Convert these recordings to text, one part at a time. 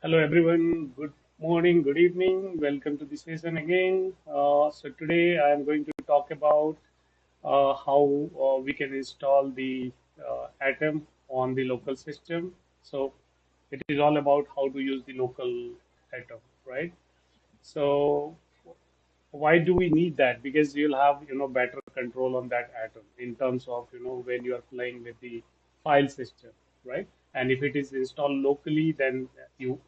Hello everyone, good morning, good evening, welcome to the session again. So today I am going to talk about how we can install the Atom on the local system. So it is all about how to use the local Atom, right? So why do we need that? Because you'll have, better control on that Atom in terms of, when you are playing with the file system, right? And if it is installed locally, then you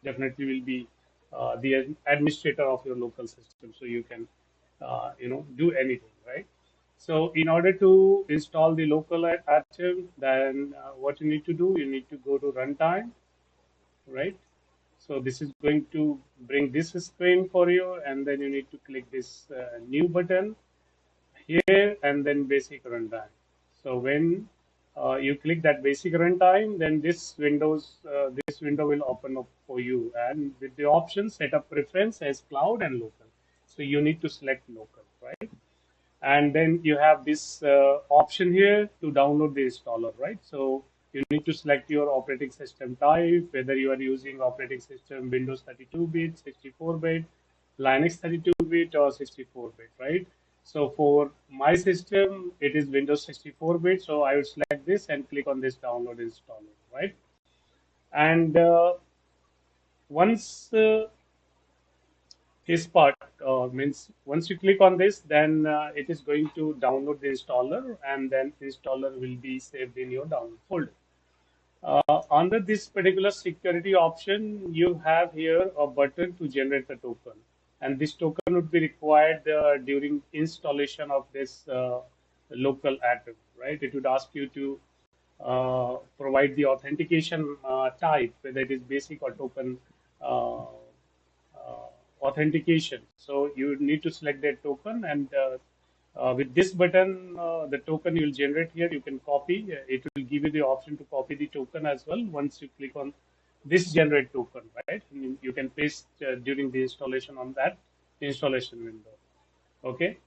definitely will be the administrator of your local system, so you can do anything, right? So in order to install the local atom, then what you need to do, you need to go to runtime, right? So this is going to bring this screen for you, and then you need to click this new button here, and then basic runtime. So when you click that basic runtime, then this window will open up for you, and with the option set up preference as cloud and local. So you need to select local, right? And then you have this option here to download the installer, right? So you need to select your operating system type, whether you are using operating system Windows 32-bit, 64-bit, Linux 32-bit, or 64-bit, right? So for my system, it is Windows 64-bit. So I would select this and click on this download installer, right? And once this part means once you click on this, then it is going to download the installer, and then the installer will be saved in your download folder. Under this particular security option, you have here a button to generate the token, and this token would be required during installation of this local atom, right? It would ask you to provide the authentication type, whether it is basic or token uh, authentication. So you need to select that token, and with this button, the token you'll generate here, you can copy. It will give you the option to copy the token as well once you click on this generate token, right? And you can paste during the installation on that installation window. Okay,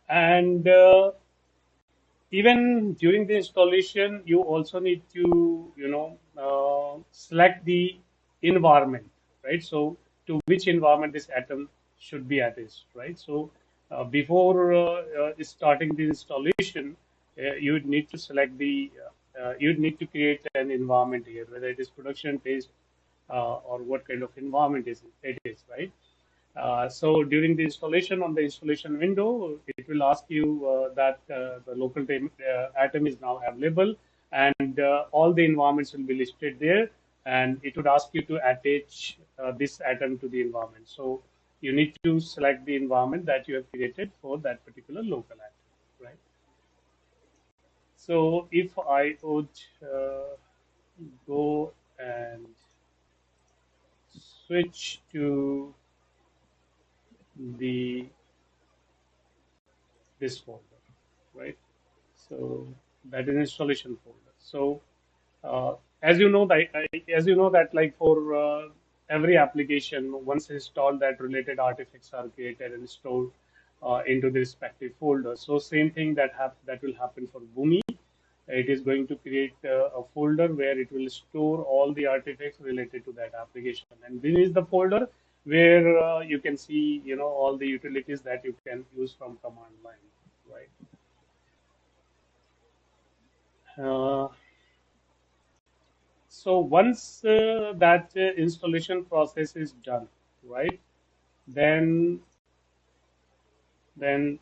and even during the installation, you also need to, select the environment, right? So to which environment this atom should be attached, right? So before starting the installation, you would need to select you'd need to create an environment here, whether it is production based or what kind of environment it is, right? So during the installation on the installation window, it will ask you that the local atom is now available, and all the environments will be listed there, and it would ask you to attach this atom to the environment. So you need to select the environment that you have created for that particular local atom, right? So if I would go and switch to the this folder, right? So that is installation folder. So as you know that like for every application, once installed, that related artifacts are created and stored into the respective folder. So same thing that will happen for Boomi. It is going to create a folder where it will store all the artifacts related to that application, and this is the folder where you can see all the utilities that you can use from command line, right? Uh, So once that installation process is done, right, then then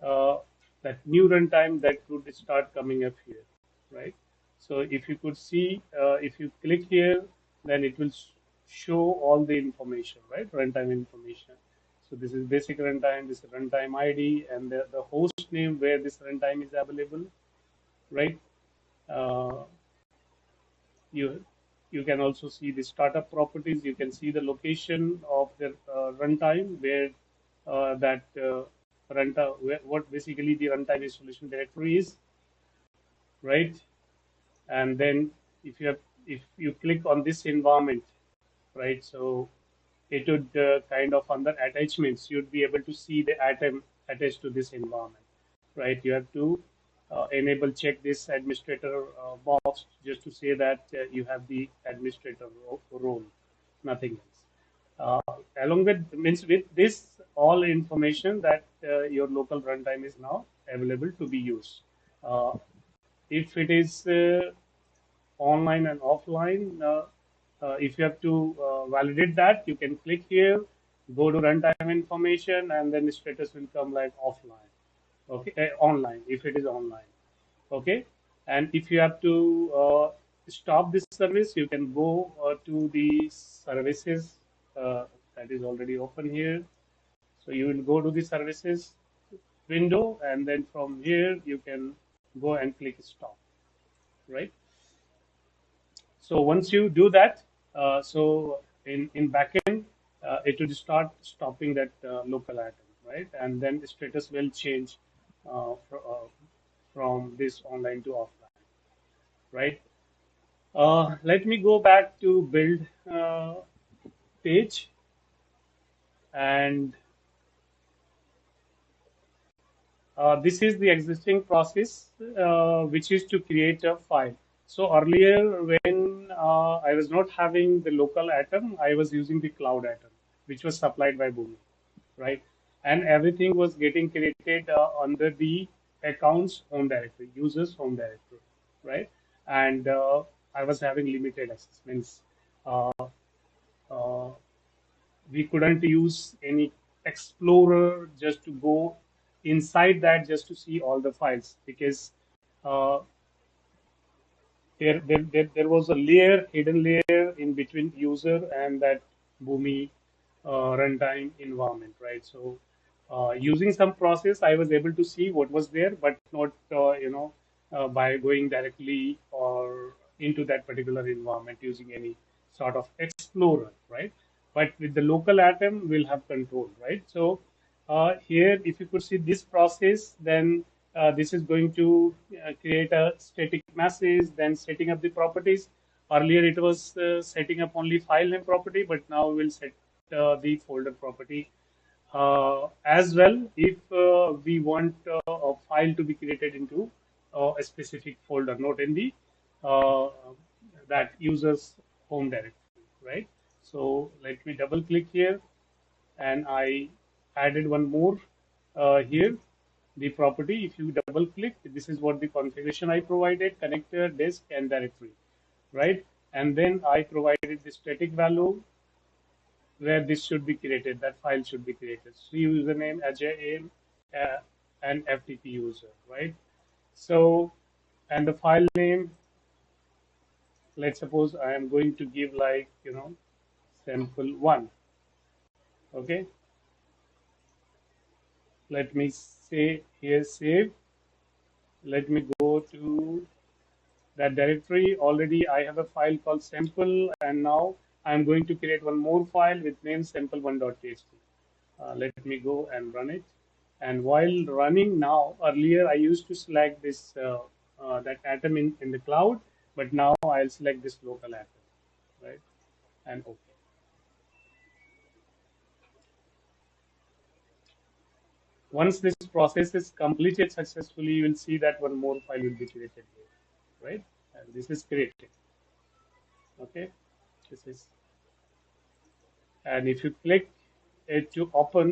uh, that new runtime that could start coming up here, right? So if you could see, if you click here, then it will show all the information, right? Runtime information. So this is basic runtime, this is runtime ID, and the host name where this runtime is available, right? Uh, You you can also see the startup properties. You can see the location of the runtime where that runtime, what basically the runtime installation directory is, right? And then if you click on this environment, right? So it would kind of under attachments, you'd be able to see the atom attached to this environment, right? You have to enable check this administrator box just to say that you have the administrator role, nothing else. Along with means with this all information that your local runtime is now available to be used. Uh, if it is online and offline, if you have to validate that, you can click here, go to runtime information, and then the status will come like offline. Okay, online if it is online. Okay, and if you have to stop this service, you can go to the services that is already open here. So you will go to the services window, and then from here you can go and click stop, right? So once you do that, so in backend, it will start stopping that local item, right? And then the status will change from this online to offline, right? Let me go back to build page, and this is the existing process, which is to create a file. So earlier, when I was not having the local atom, I was using the cloud atom, which was supplied by Boomi, right? And everything was getting created under the accounts home directory, users home directory, right? And I was having limited access, means uh, uh, we couldn't use any explorer just to go inside that just to see all the files, because uh, there was a hidden layer in between user and that Boomi runtime environment, right? So using some process, I was able to see what was there, but not by going directly or into that particular environment using any sort of explorer, right? But with the local atom, we'll have control, right? So here, if you could see this process, then this is going to create a static message, then setting up the properties. Earlier, it was setting up only file name property, but now we'll set the folder property as well if we want a file to be created into a specific folder, not in the uh, that user's home directory, right? So let me double click here, and I added one more here, the property. If you double click, this is what the configuration I provided: connector, disk, and directory, right? And then I provided the static value where this should be created, that file should be created. So username, Ajay, and FTP user, right? So, and the file name, let's suppose I am going to give like, sample one. Okay. Let me say here save. Let me go to that directory. Already I have a file called sample, and now I'm going to create one more file with name sample1.txt. Let me go and run it. And while running now, earlier I used to select this that atom in the cloud, but now I'll select this local atom, right? And OK. Once this process is completed successfully, you will see that one more file will be created here, right? And this is created. Okay, this is, and if you click it to open,